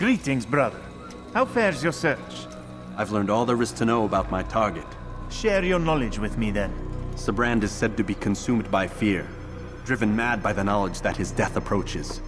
Greetings, brother. How fares your search? I've learned all there is to know about my target. Share your knowledge with me, then. Sibrand is said to be consumed by fear, driven mad by the knowledge that his death approaches.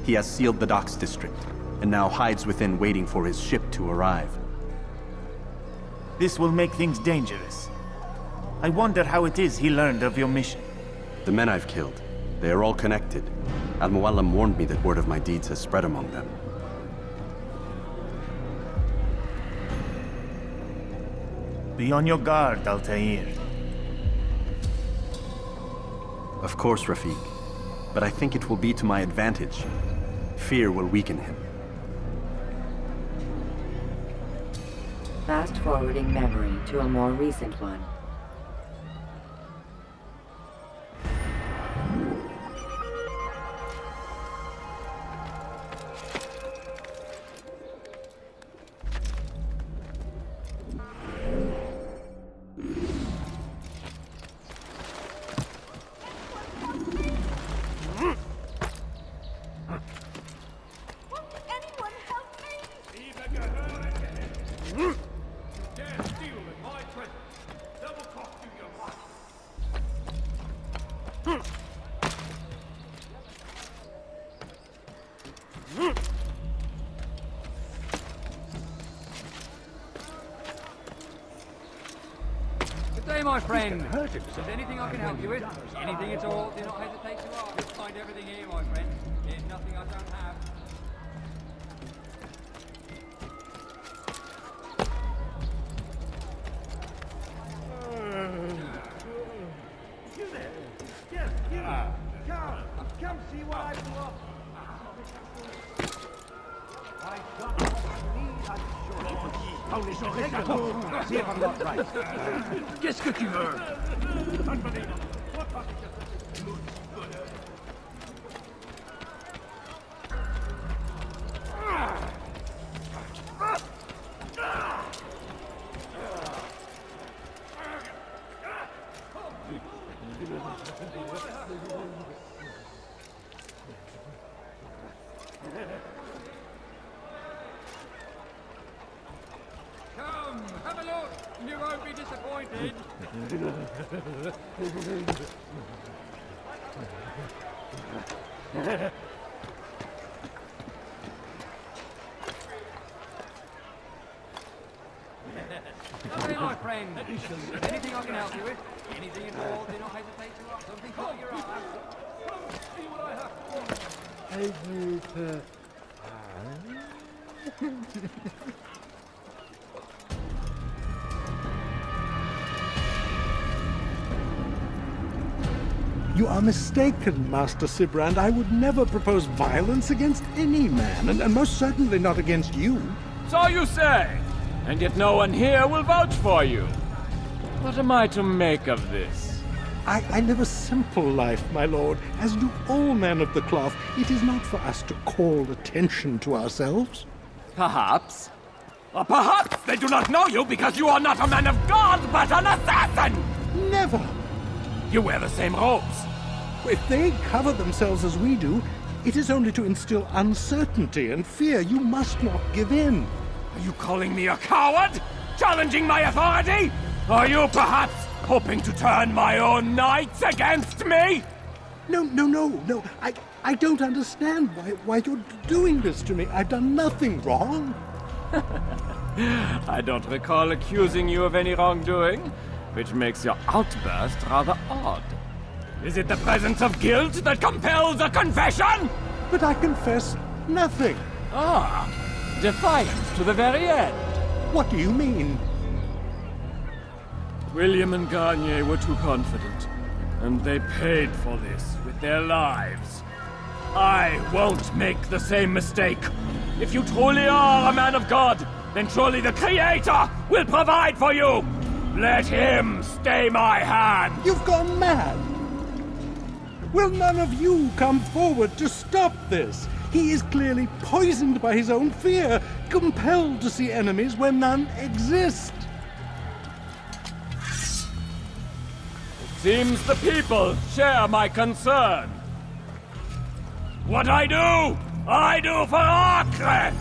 He has sealed the docks district, and now hides within waiting for his ship to arrive. This will make things dangerous. I wonder how it is he learned of your mission. The men I've killed, they are all connected. Al-Mualim warned me that word of my deeds has spread among them. Be on your guard, Altair. Of course, Rafiq. But I think it will be to my advantage. Fear will weaken him. Fast-forwarding memory to a more recent one. Good day, my friend. Is there anything I can help you with? Anything at all? Do not hesitate to ask. You'll find everything here, my friend. There's nothing I don't have. You there? Yes, you. Come see what I brought. I got what I need, I'm sure. Only so take a look. See if I'm not right. Qu'est-ce que tu veux? Come, have a look. You won't be disappointed. Good day, my friend. Is there anything I can help you with? Anything at all? Do not hesitate to ask. Something caught your eye. Come, see what I have for you. You are mistaken, Master Sibrand. I would never propose violence against any man, and most certainly not against you. So you say, and yet no one here will vouch for you. What am I to make of this? I live a simple life, my lord, as do all men of the cloth. It is not for us to call attention to ourselves. Perhaps. Or perhaps they do not know you because you are not a man of God, but an assassin! Never! You wear the same robes. If they cover themselves as we do, it is only to instill uncertainty and fear. You must not give in. Are you calling me a coward? Challenging my authority? Are you perhaps hoping to turn my own knights against me? No. I don't understand why you're doing this to me. I've done nothing wrong. I don't recall accusing you of any wrongdoing, which makes your outburst rather odd. Is it the presence of guilt that compels a confession? But I confess nothing. Ah, defiant to the very end. What do you mean? William and Garnier were too confident, and they paid for this with their lives. I won't make the same mistake. If you truly are a man of God, then surely the Creator will provide for you. Let him stay my hand. You've gone mad. Will none of you come forward to stop this? He is clearly poisoned by his own fear, compelled to see enemies where none exist. Seems the people share my concern. What I do for Acre!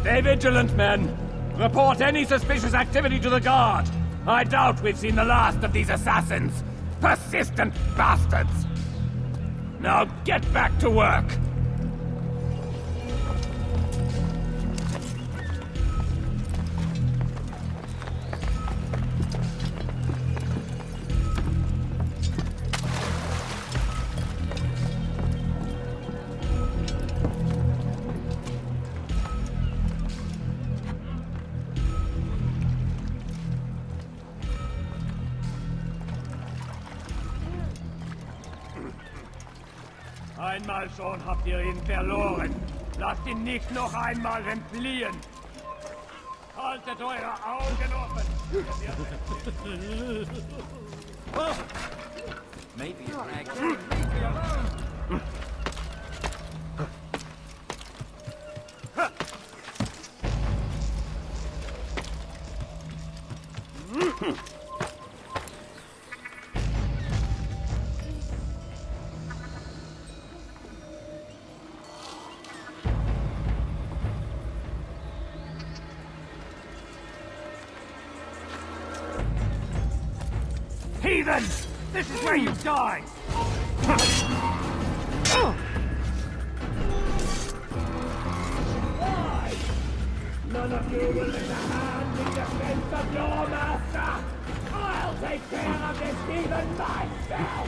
Stay vigilant, men. Report any suspicious activity to the guard. I doubt we've seen the last of these assassins. Persistent bastards. Now get back to work. Einmal schon habt ihr ihn verloren. Lasst ihn nicht noch einmal entfliehen. Haltet eure Augen offen. Maybe a drag. Leave me alone. Heathens! This is where you die! Why? None of you will lend a hand in defense of your master! I'll take care of this heathen myself!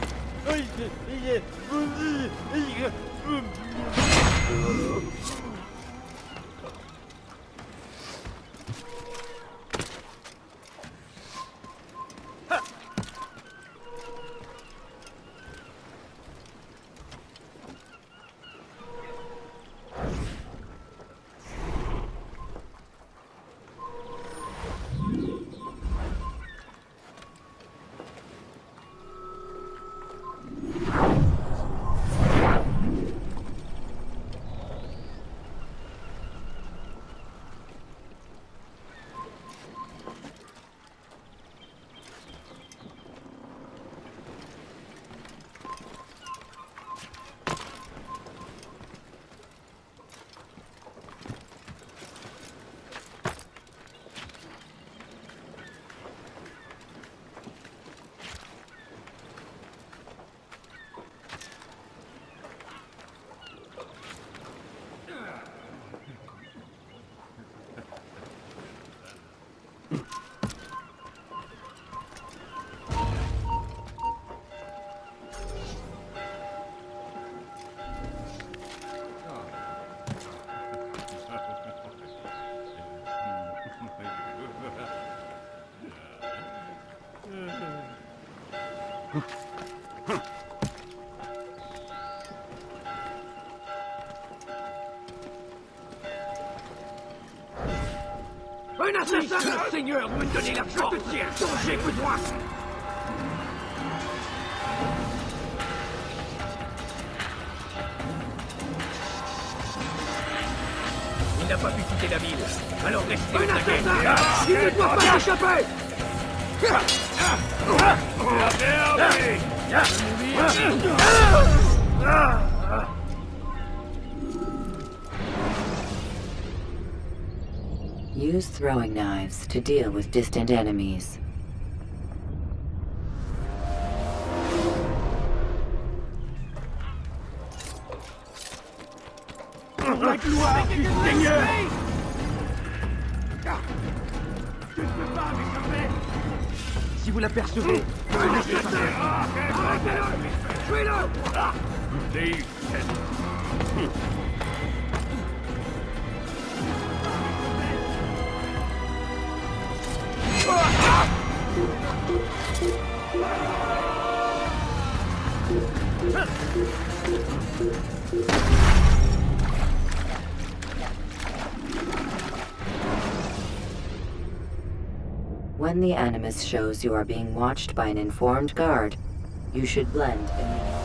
Un assassin! Seigneur, vous me donnez la force de dire dont j'ai besoin! Il n'a pas pu quitter la ville, alors restez un assassin! Il ne doit pas s'échapper! Use throwing knives to deal with distant enemies. La gloire du Seigneur! Je ne peux pas m'échapper! Si vous l'apercevez, arrêtez-le! Tuez-le! When the Animus shows you are being watched by an informed guard, you should blend immediately.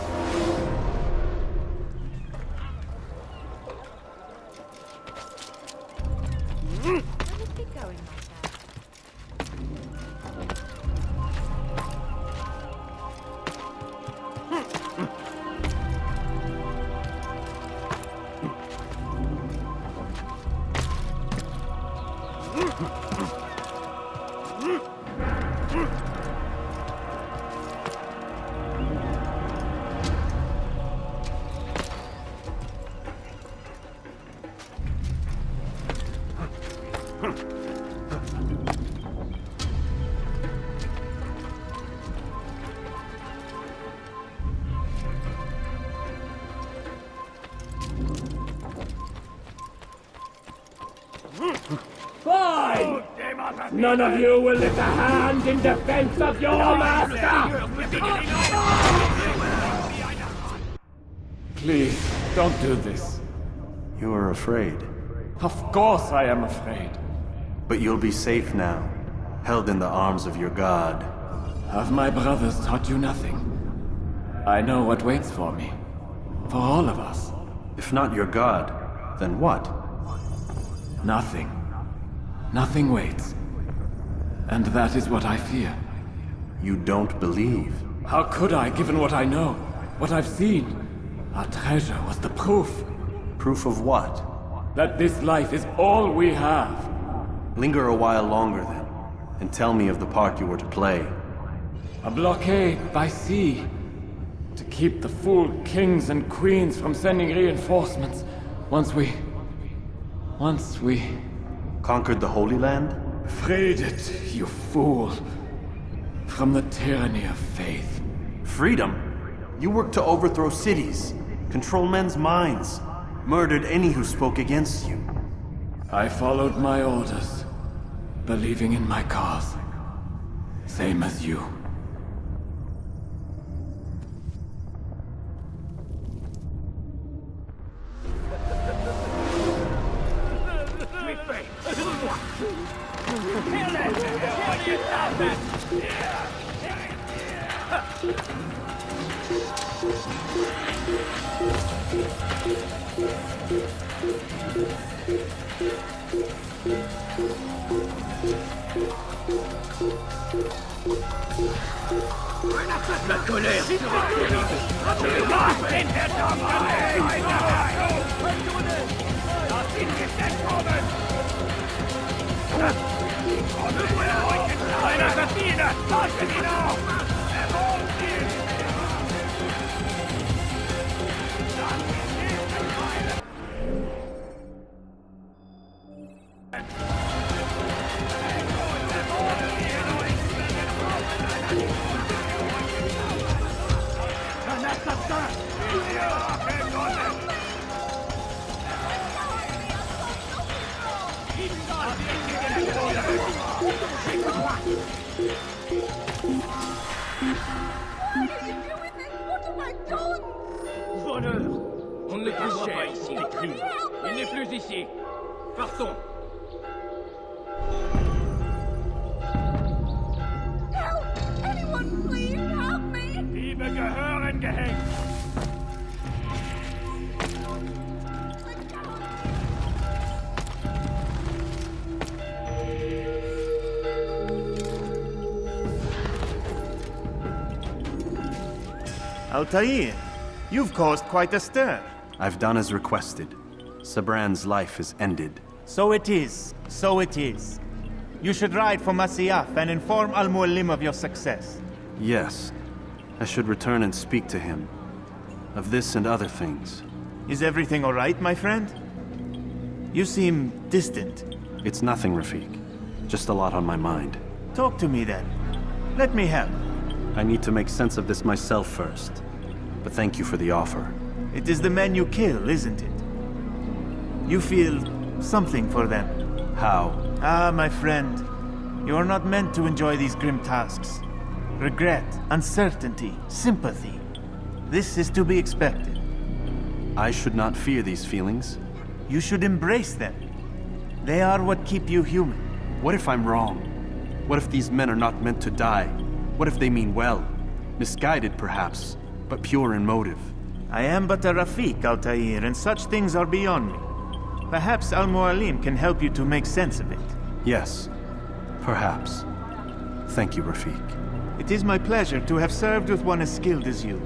Fine! None of you will lift a hand in defense of your master! Please, don't do this. You are afraid. Of course I am afraid. But you'll be safe now, held in the arms of your god. Have my brothers taught you nothing? I know what waits for me. For all of us. If not your god, then what? Nothing. Nothing waits. And that is what I fear. You don't believe. How could I, given what I know? What I've seen? Our treasure was the proof. Proof of what? That this life is all we have. Linger a while longer then, and tell me of the part you were to play. A blockade by sea. To keep the fool kings and queens from sending reinforcements. Once we... Conquered the Holy Land? freed it, you fool. From the tyranny of faith. Freedom? You worked to overthrow cities, control men's minds, murdered any who spoke against you. I followed my orders, believing in my cause. Same as you. Voleur! On ne plus cher ici, les crimes. Il n'est plus ici. Partons. Help! Anyone, please help me! Liebe gehören gehängt. Altair, you've caused quite a stir. I've done as requested. Sabran's life is ended. So it is. So it is. You should ride for Masyaf and inform Al-Mualim of your success. Yes. I should return and speak to him. Of this and other things. Is everything all right, my friend? You seem distant. It's nothing, Rafik. Just a lot on my mind. Talk to me then. Let me help. I need to make sense of this myself first. But thank you for the offer. It is the men you kill, isn't it? You feel something for them. How? Ah, my friend. You are not meant to enjoy these grim tasks. Regret, uncertainty, sympathy. This is to be expected. I should not fear these feelings. You should embrace them. They are what keep you human. What if I'm wrong? What if these men are not meant to die? What if they mean well? Misguided, perhaps, but pure in motive. I am but a Rafik, Altair, and such things are beyond me. Perhaps Al-Mualim can help you to make sense of it. Yes, perhaps. Thank you, Rafik. It is my pleasure to have served with one as skilled as you.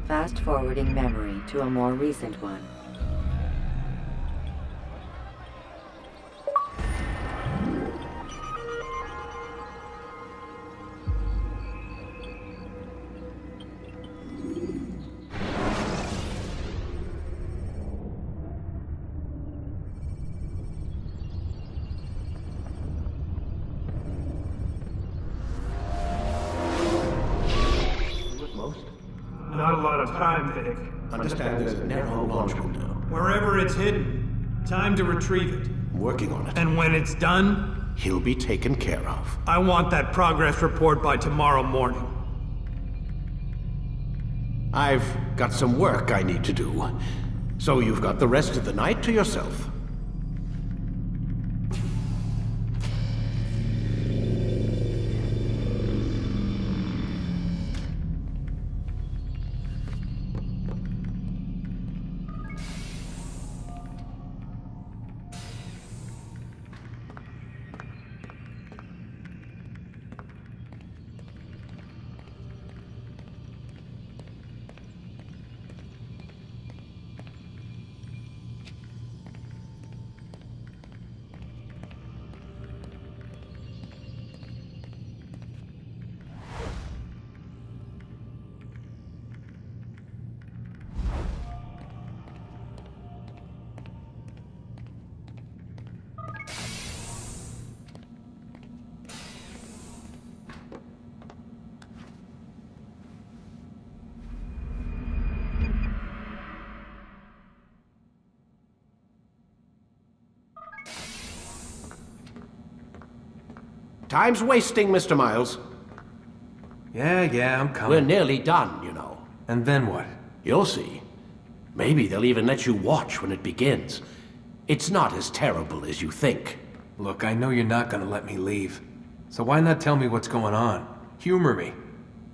Fast-forwarding memory to a more recent one. a lot of time, Vic. Understand there's a narrow launch window. Wherever it's hidden, time to retrieve it. Working on it. And when it's done, He'll be taken care of. I want that progress report by tomorrow morning. I've got some work I need to do. So you've got the rest of the night to yourself. Time's wasting, Mr. Miles. Yeah, I'm coming. We're nearly done, you know. And then what? You'll see. Maybe they'll even let you watch when it begins. It's not as terrible as you think. Look, I know you're not gonna let me leave. So why not tell me what's going on? Humor me.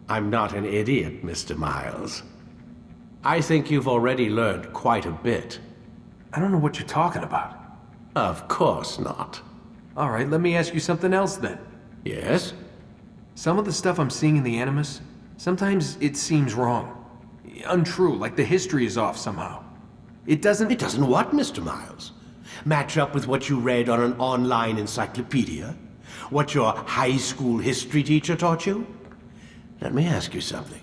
I'm not an idiot, Mr. Miles. I think you've already learned quite a bit. I don't know what you're talking about. Of course not. All right, let me ask you something else then. Yes? Some of the stuff I'm seeing in the Animus, sometimes it seems wrong. Untrue, like the history is off somehow. It doesn't... It doesn't what, Mr. Miles? Match up with what you read on an online encyclopedia? What your high school history teacher taught you? Let me ask you something.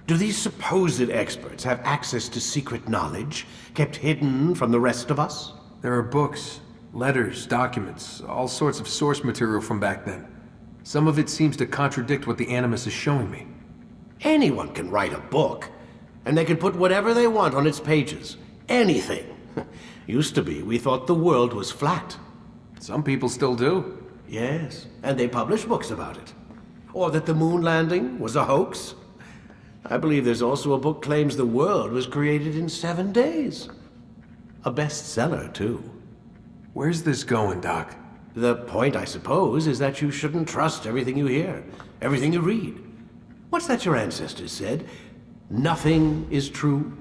Do these supposed experts have access to secret knowledge kept hidden from the rest of us? There are books, letters, documents, all sorts of source material from back then. Some of it seems to contradict what the Animus is showing me. Anyone can write a book, and they can put whatever they want on its pages. Anything. Used to be, we thought the world was flat. Some people still do. Yes, and they publish books about it. Or that the moon landing was a hoax. I believe there's also a book claims the world was created in 7 days. A bestseller, too. Where's this going, Doc? The point, I suppose, is that you shouldn't trust everything you hear, everything you read. What's that your ancestors said? Nothing is true?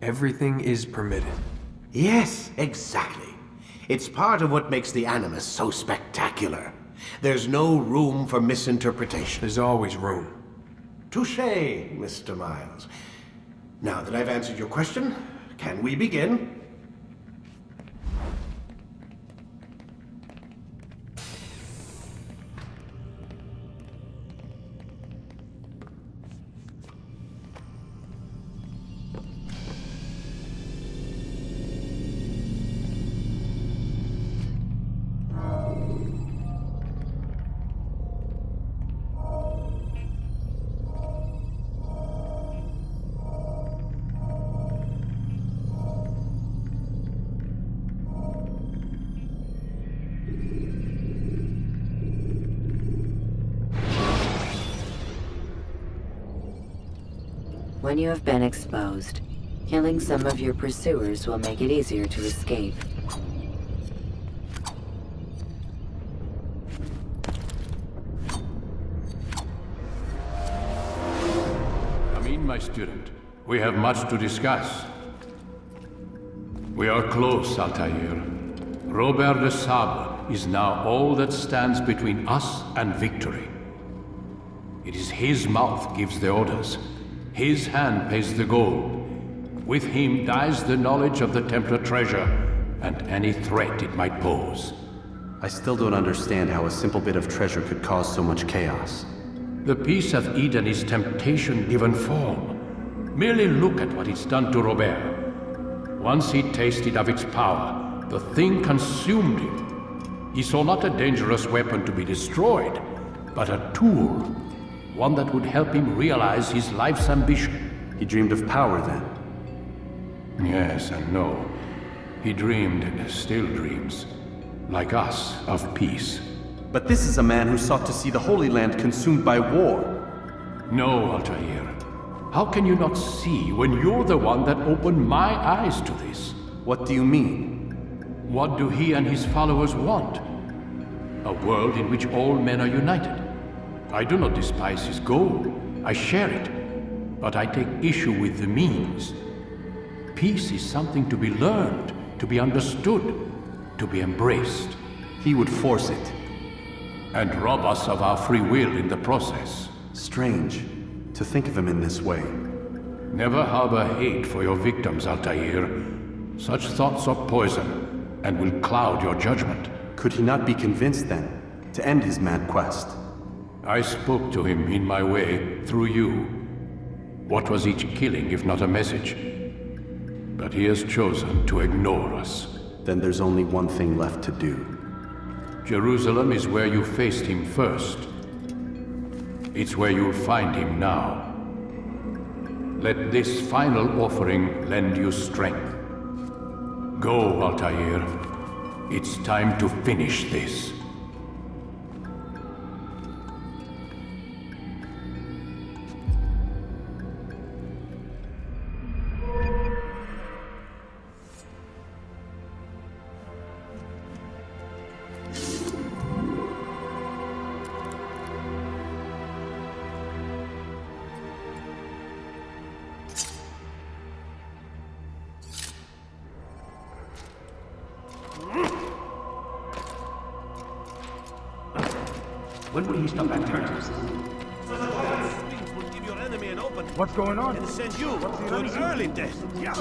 Everything is permitted. Yes, exactly. It's part of what makes the Animus so spectacular. There's no room for misinterpretation. There's always room. Touché, Mr. Miles. Now that I've answered your question, can we begin? When you have been exposed, killing some of your pursuers will make it easier to escape. Come in, my student. We have much to discuss. We are close, Altair. Robert de Sable is now all that stands between us and victory. It is his mouth gives the orders. His hand pays the gold. With him dies the knowledge of the Templar treasure, and any threat it might pose. I still don't understand how a simple bit of treasure could cause so much chaos. The Peace of Eden is temptation given form. Merely look at what it's done to Robert. Once he tasted of its power, the thing consumed him. He saw not a dangerous weapon to be destroyed, but a tool. One that would help him realize his life's ambition. He dreamed of power then. Yes and no. He dreamed, still dreams, like us, of peace. But this is a man who sought to see the Holy Land consumed by war. No, Altair. How can you not see when you're the one that opened my eyes to this? What do you mean? What do he and his followers want? A world in which all men are united. I do not despise his goal. I share it. But I take issue with the means. Peace is something to be learned, to be understood, to be embraced. He would force it. And rob us of our free will in the process. Strange to think of him in this way. Never harbor hate for your victims, Altair. Such thoughts are poison, and will cloud your judgment. Could he not be convinced, then, to end his mad quest? I spoke to him in my way, through you. What was each killing if not a message? But he has chosen to ignore us. Then there's only one thing left to do. Jerusalem is where you faced him first. It's where you'll find him now. Let this final offering lend you strength. Go, Altair. It's time to finish this. When will he stop that turn? Will give your enemy an opening. What's going on? And send you to an early death. Yeah.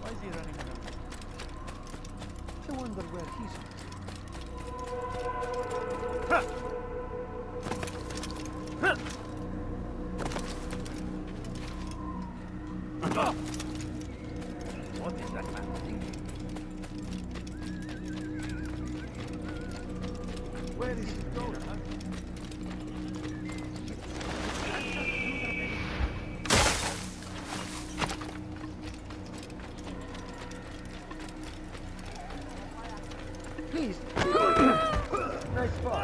Why is he running around? I wonder where he's What is that man thinking? Where is he going, huh? Please. Nice spot.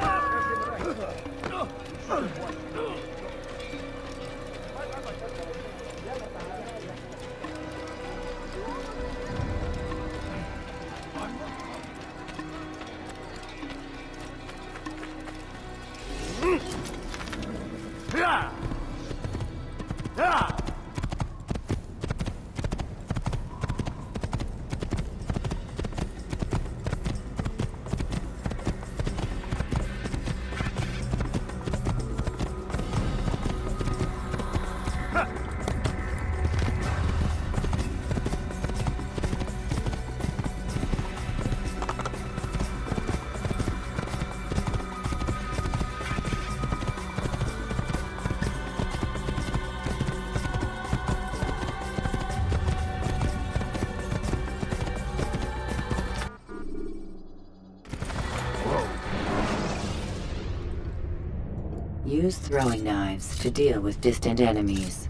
Use throwing knives to deal with distant enemies.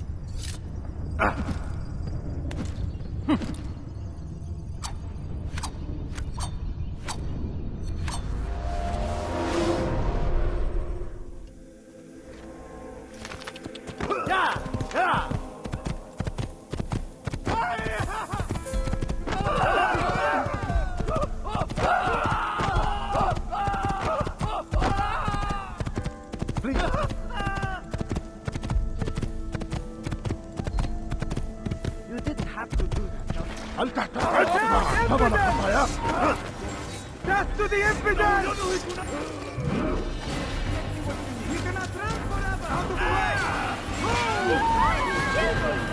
You didn't have to do that. Death to the infidels! We cannot run forever! Out of the way!